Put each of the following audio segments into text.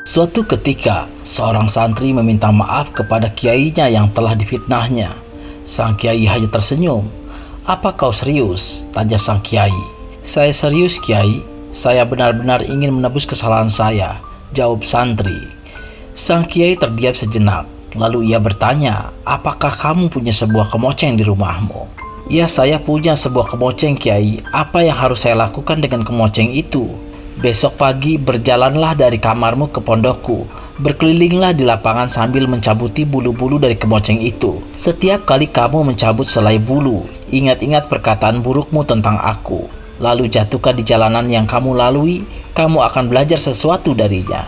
Suatu ketika, seorang santri meminta maaf kepada kiainya yang telah difitnahnya. Sang kiai hanya tersenyum. "Apa kau serius?" tanya sang kiai. "Saya serius, kiai. Saya benar-benar ingin menebus kesalahan saya," jawab santri. Sang kiai terdiam sejenak. Lalu ia bertanya, "Apakah kamu punya sebuah kemoceng di rumahmu?" "Ya, saya punya sebuah kemoceng, kiai. Apa yang harus saya lakukan dengan kemoceng itu?" "Besok pagi berjalanlah dari kamarmu ke pondokku. Berkelilinglah di lapangan sambil mencabuti bulu-bulu dari kemoceng itu. Setiap kali kamu mencabut selai bulu, ingat-ingat perkataan burukmu tentang aku. Lalu jatuhkan di jalanan yang kamu lalui, kamu akan belajar sesuatu darinya."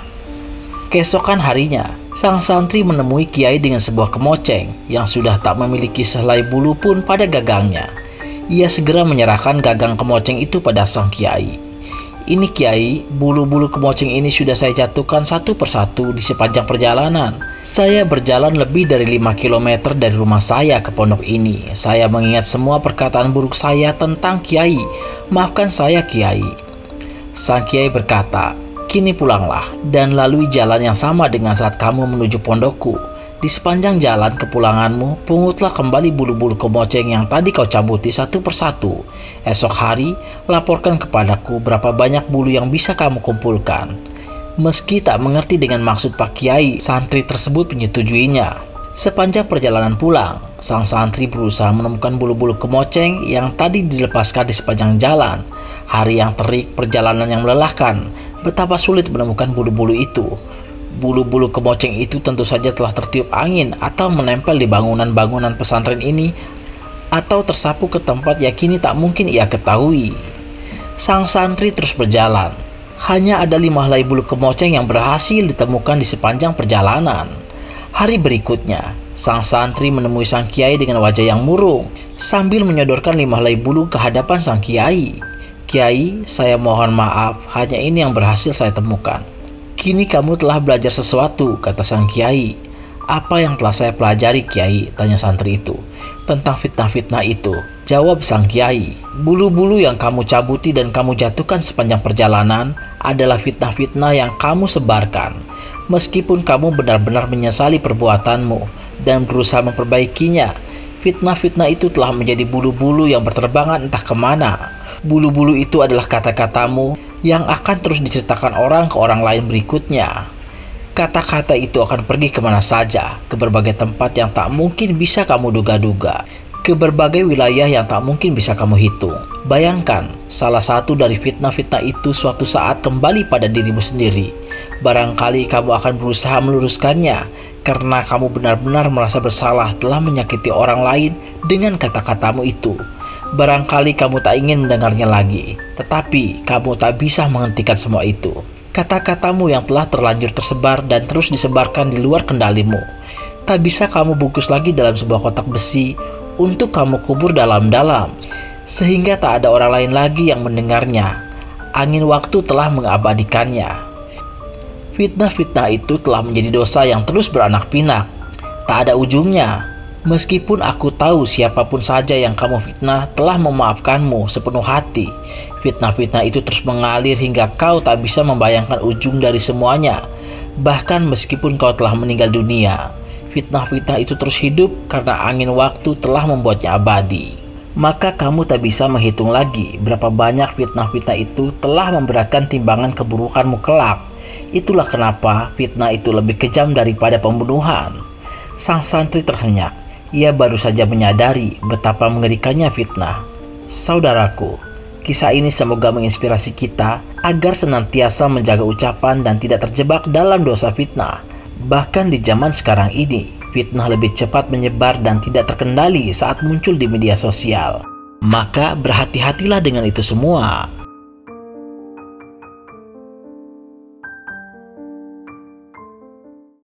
Keesokan harinya, sang santri menemui kiai dengan sebuah kemoceng yang sudah tak memiliki sehelai bulu pun pada gagangnya. Ia segera menyerahkan gagang kemoceng itu pada sang kiai. "Ini kiai, bulu-bulu kemoceng ini sudah saya jatuhkan satu persatu di sepanjang perjalanan. Saya berjalan lebih dari 5 km dari rumah saya ke pondok ini. Saya mengingat semua perkataan buruk saya tentang kiai. Maafkan saya, kiai." Sang kiai berkata, "Kini pulanglah dan lalui jalan yang sama dengan saat kamu menuju pondokku. Di sepanjang jalan kepulanganmu, pungutlah kembali bulu-bulu kemoceng yang tadi kau cabuti satu persatu. Esok hari, laporkan kepadaku berapa banyak bulu yang bisa kamu kumpulkan." Meski tak mengerti dengan maksud Pak Kiai, santri tersebut menyetujuinya. Sepanjang perjalanan pulang, sang santri berusaha menemukan bulu-bulu kemoceng yang tadi dilepaskan di sepanjang jalan. Hari yang terik, perjalanan yang melelahkan, betapa sulit menemukan bulu-bulu itu. Bulu-bulu kemoceng itu tentu saja telah tertiup angin atau menempel di bangunan-bangunan pesantren ini, atau tersapu ke tempat yang kini tak mungkin ia ketahui. Sang santri terus berjalan. Hanya ada 5 helai bulu kemoceng yang berhasil ditemukan di sepanjang perjalanan. Hari berikutnya, sang santri menemui sang kiai dengan wajah yang murung sambil menyodorkan 5 helai bulu ke hadapan sang kiai. "Kiai, saya mohon maaf, hanya ini yang berhasil saya temukan." "Kini kamu telah belajar sesuatu," kata sang kiai. "Apa yang telah saya pelajari, kiai?" tanya santri itu. "Tentang fitnah-fitnah itu," jawab sang kiai. "Bulu-bulu yang kamu cabuti dan kamu jatuhkan sepanjang perjalanan adalah fitnah-fitnah yang kamu sebarkan. Meskipun kamu benar-benar menyesali perbuatanmu dan berusaha memperbaikinya, fitnah-fitnah itu telah menjadi bulu-bulu yang berterbangan entah kemana. Bulu-bulu itu adalah kata-katamu yang akan terus diceritakan orang ke orang lain berikutnya. Kata-kata itu akan pergi kemana saja, ke berbagai tempat yang tak mungkin bisa kamu duga-duga, ke berbagai wilayah yang tak mungkin bisa kamu hitung. Bayangkan, salah satu dari fitnah-fitnah itu suatu saat kembali pada dirimu sendiri. Barangkali kamu akan berusaha meluruskannya, karena kamu benar-benar merasa bersalah telah menyakiti orang lain dengan kata-katamu itu. Barangkali kamu tak ingin mendengarnya lagi, tetapi kamu tak bisa menghentikan semua itu. Kata-katamu yang telah terlanjur tersebar dan terus disebarkan di luar kendalimu. Tak bisa kamu bungkus lagi dalam sebuah kotak besi untuk kamu kubur dalam-dalam, sehingga tak ada orang lain lagi yang mendengarnya. Angin waktu telah mengabadikannya. Fitnah-fitnah itu telah menjadi dosa yang terus beranak pinak. Tak ada ujungnya. Meskipun aku tahu siapapun saja yang kamu fitnah telah memaafkanmu sepenuh hati, fitnah-fitnah itu terus mengalir hingga kau tak bisa membayangkan ujung dari semuanya. Bahkan meskipun kau telah meninggal dunia, fitnah-fitnah itu terus hidup karena angin waktu telah membuatnya abadi. Maka kamu tak bisa menghitung lagi berapa banyak fitnah-fitnah itu telah memberatkan timbangan keburukanmu kelak. Itulah kenapa fitnah itu lebih kejam daripada pembunuhan. Sang santri terhenyak. Ia baru saja menyadari betapa mengerikannya fitnah. Saudaraku, kisah ini semoga menginspirasi kita agar senantiasa menjaga ucapan dan tidak terjebak dalam dosa fitnah. Bahkan di zaman sekarang ini, fitnah lebih cepat menyebar dan tidak terkendali saat muncul di media sosial. Maka berhati-hatilah dengan itu semua.